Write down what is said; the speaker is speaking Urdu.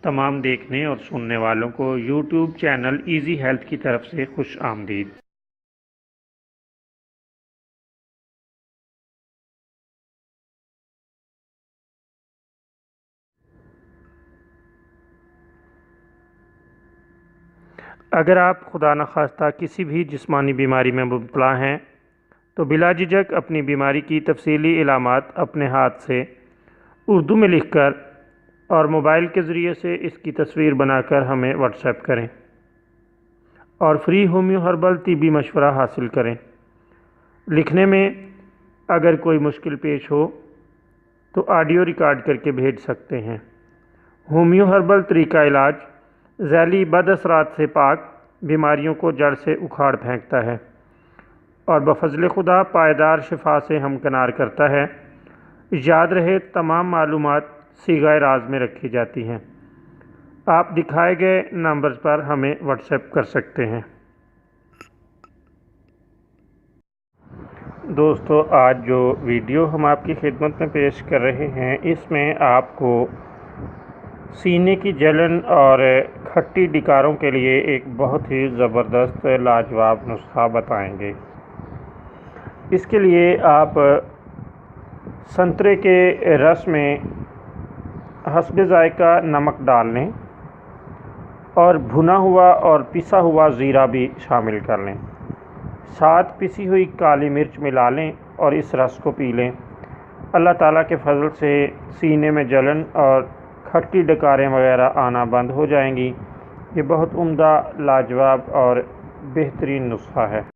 تمام دیکھنے اور سننے والوں کو یوٹیوب چینل ایزی ہیلتھ کی طرف سے خوش آمدید۔ اگر آپ خدا نخواستہ کسی بھی جسمانی بیماری میں مبتلا ہیں تو بلا جھجک اپنی بیماری کی تفصیلی علامات اپنے ہاتھ سے اردو میں لکھ کر اور موبائل کے ذریعے سے اس کی تصویر بنا کر ہمیں واٹس ایپ کریں اور فری ہومیو ہربل طبی مشورہ حاصل کریں۔ لکھنے میں اگر کوئی مشکل پیش ہو تو آڈیو ریکارڈ کر کے بھیج سکتے ہیں۔ ہومیو ہربل طریقہ علاج ذیلی بد اثرات سے پاک بیماریوں کو جڑ سے اکھاڑ پھینکتا ہے اور بفضل خدا پائیدار شفا سے ہمکنار کرتا ہے۔ یاد رہے تمام معلومات صیغہ راز میں رکھی جاتی ہیں۔ آپ دکھائے گئے نمبرز پر ہمیں واٹس ایپ کر سکتے ہیں۔ دوستو، آج جو ویڈیو ہم آپ کی خدمت میں پیش کر رہے ہیں اس میں آپ کو سینے کی جلن اور کھٹی ڈکاروں کے لیے ایک بہت ہی زبردست لاجواب نسخہ بتائیں گے۔ اس کے لیے آپ سنترے کے رس میں حسب ذائقہ نمک ڈال لیں اور بھنا ہوا اور پسا ہوا زیرہ بھی شامل کر لیں۔ ساتھ پسی ہوئی کالی مرچ ملا لیں اور اس رس کو پی لیں۔ اللہ تعالیٰ کے فضل سے سینے میں جلن اور کھٹی ڈکاریں وغیرہ آنا بند ہو جائیں گی۔ یہ بہت عمدہ، لاجواب اور بہترین نسخہ ہے۔